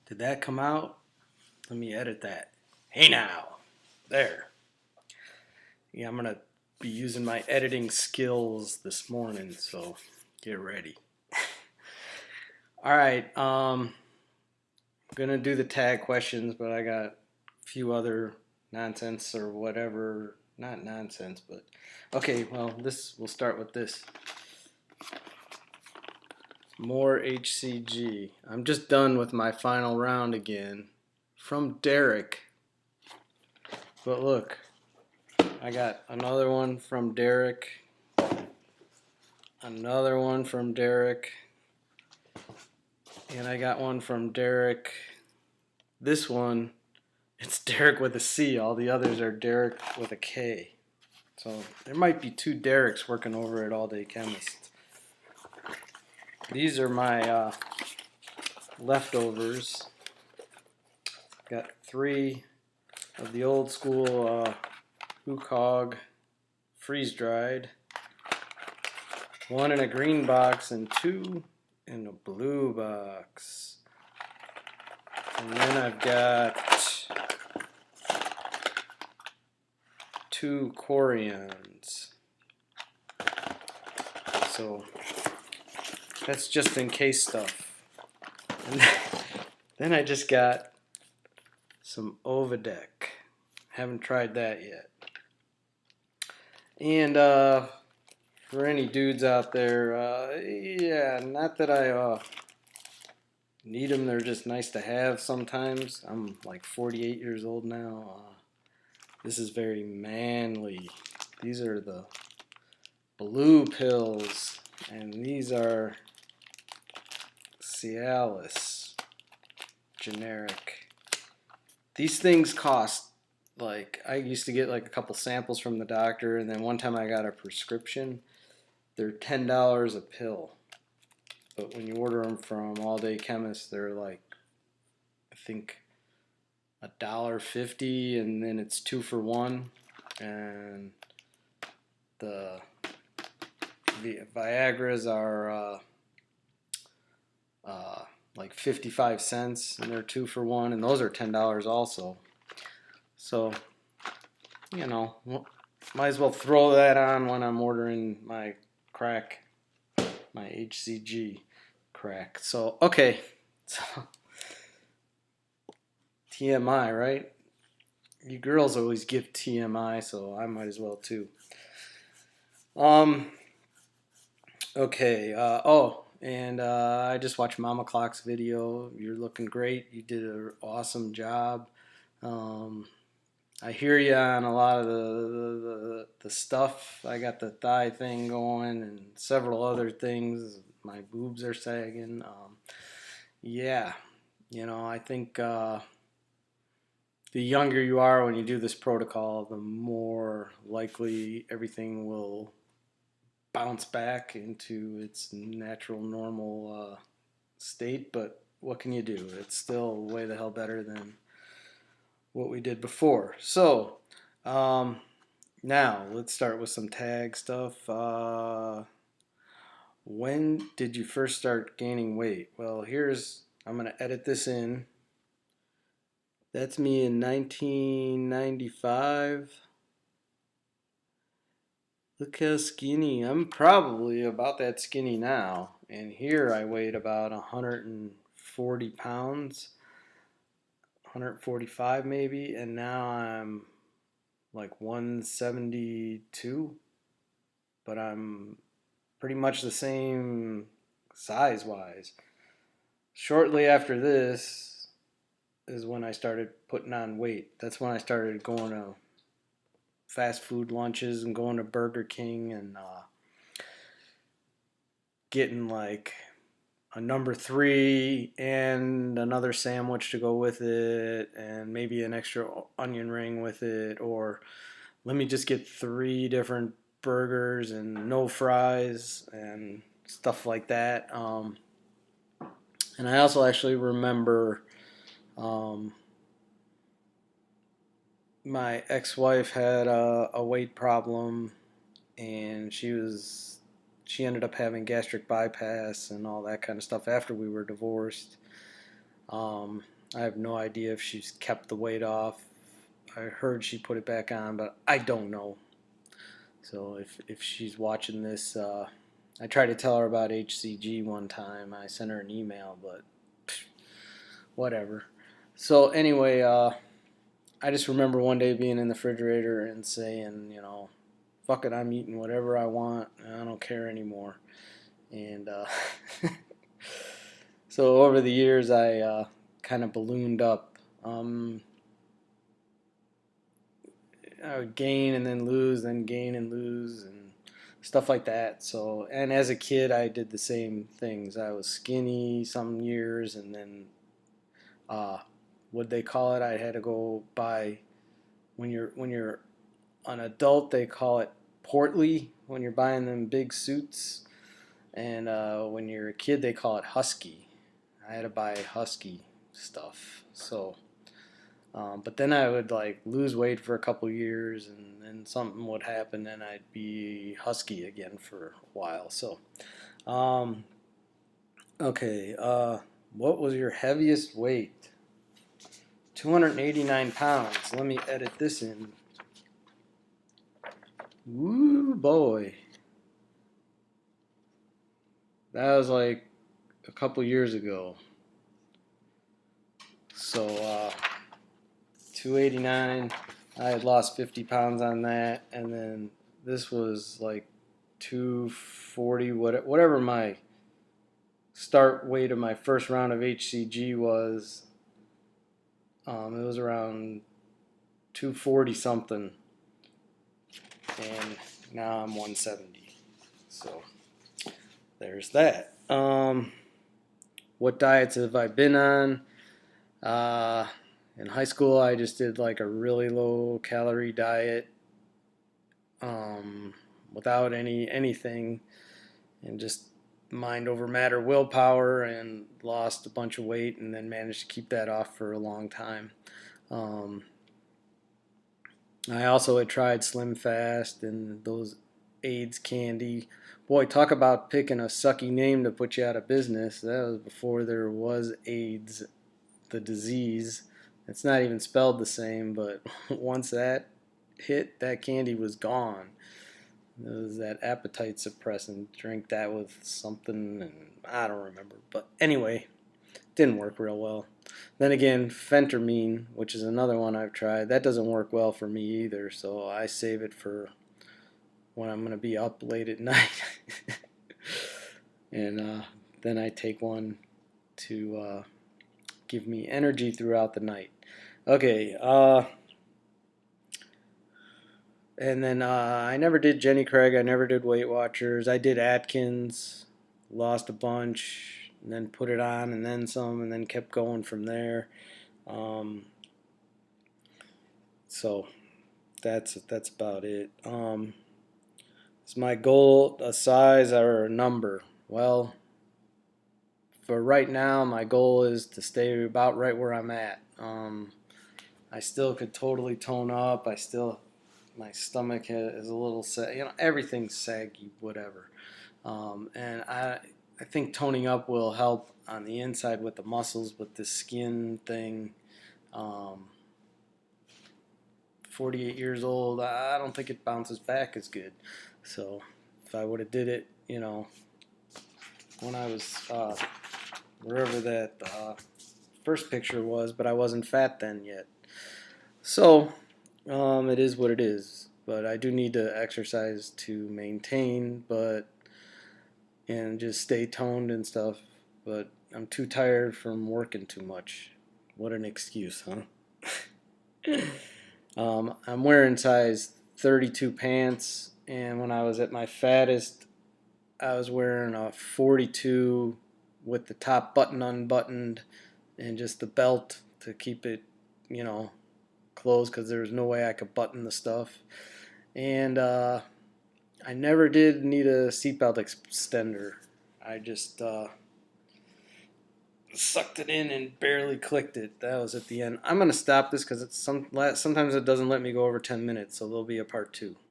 Did that come out? Let me edit that. Hey now. There. Yeah, I'm gonna be using my editing skills this morning, so get ready. Alright, gonna do the tag questions, but I got a few other nonsense or whatever. Not nonsense, but okay, well we'll start with this. More HCG. I'm just done with my final round again. From Derek. But look, I got another one from Derek, another one from Derek, and I got one from Derek. This one, it's Derek with a C. All the others are Derek with a K. So there might be two Dereks working over at All Day Chemist. These are my leftovers. Got 3 of the old school Hog freeze dried. 1 in a green box and 2 in a blue box. And then I've got 2 Corians. So that's just in case stuff. And then I just got some Ovidec. Haven't tried that yet. And for any dudes out there, yeah, not that I need them, they're just nice to have sometimes. I'm like 48 years old now. This is very manly. These are the blue pills, and these are Cialis, generic. These things cost, like, I used to get like a couple samples from the doctor, and then one time I got a prescription. They're $10 a pill. But when you order them from All Day Chemist, they're like, I think $1.50, and then it's 2 for 1. And the Viagra's are like 55 cents, and they're 2 for 1, and those are $10 also. So, you know, might as well throw that on when I'm ordering my crack, my HCG crack. So, okay. So, TMI, right? You girls always give TMI, so I might as well too. Okay. And I just watched Mama Clock's video. You're looking great. You did an awesome job. I hear you on a lot of the stuff. I got the thigh thing going and several other things. My boobs are sagging. Yeah, I think the younger you are when you do this protocol, the more likely everything will bounce back into its natural, normal state. But what can you do? It's still way the hell better than what we did before. So, now let's start with some tag stuff. When did you first start gaining weight? Well, I'm going to edit this in. That's me in 1995. Look how skinny. I'm probably about that skinny now. And here I weighed about 140 pounds, 145 maybe, and now I'm like 172, but I'm pretty much the same size-wise. Shortly after this is when I started putting on weight. That's when I started going to fast food lunches and going to Burger King and getting like a number 3 and another sandwich to go with it and maybe an extra onion ring with it, or let me just get 3 different burgers and no fries and stuff like that. And I also actually remember my ex-wife had a weight problem, and she ended up having gastric bypass and all that kind of stuff after we were divorced. I have no idea if she's kept the weight off. I heard she put it back on, but I don't know. So if she's watching this, I tried to tell her about HCG one time. I sent her an email, but whatever. So anyway, I just remember one day being in the refrigerator and saying, fuck it, I'm eating whatever I want. And I don't care anymore. And so over the years, I kind of ballooned up. I would gain and then lose, then gain and lose, and stuff like that. So, and as a kid, I did the same things. I was skinny some years, and then uh, what they call it, I had to go buy when you're an adult, they call it portly when you're buying them big suits, and when you're a kid, they call it husky. I had to buy husky stuff. So, but then I would like lose weight for a couple years, and then something would happen, and I'd be husky again for a while. So, um, okay, what was your heaviest weight? 289 pounds. Let me edit this in. Woo boy. That was like a couple years ago. So 289. I had lost 50 pounds on that, and then this was like 240. Whatever my start weight of my first round of HCG was. It was around 240 something, and now I'm 170. So there's that. What diets have I been on? In high school, I just did like a really low calorie diet, without anything, and just mind over matter willpower, and lost a bunch of weight, and then managed to keep that off for a long time. Um, I also had tried Slim Fast and those AIDS candy. Boy, talk about picking a sucky name to put you out of business. That was before there was AIDS, the disease. It's not even spelled the same, but once that hit, that candy was gone. It was that appetite suppressant. Drink that with something, and I don't remember. But anyway, didn't work real well. Then again, phentermine, which is another one I've tried, that doesn't work well for me either. So I save it for when I'm going to be up late at night. And then I take one to give me energy throughout the night. Okay, and then I never did Jenny Craig. I never did Weight Watchers. I did Atkins, lost a bunch, and then put it on, and then some, and then kept going from there. So that's about it. Is my goal a size or a number? Well, for right now, my goal is to stay about right where I'm at. I still could totally tone up. My stomach is a little everything's saggy, whatever. And I think toning up will help on the inside with the muscles, but the skin thing. 48 years old, I don't think it bounces back as good. So if I would have did it, when I was wherever that first picture was, but I wasn't fat then yet. So it is what it is. But I do need to exercise to maintain, and just stay toned and stuff. But I'm too tired from working too much. What an excuse, huh? I'm wearing size 32 pants, and when I was at my fattest, I was wearing a 42 with the top button unbuttoned and just the belt to keep it, closed, because there was no way I could button the stuff. And I never did need a seatbelt extender. I just sucked it in and barely clicked it. That was at the end. I'm going to stop this because sometimes it doesn't let me go over 10 minutes, so there'll be a part 2.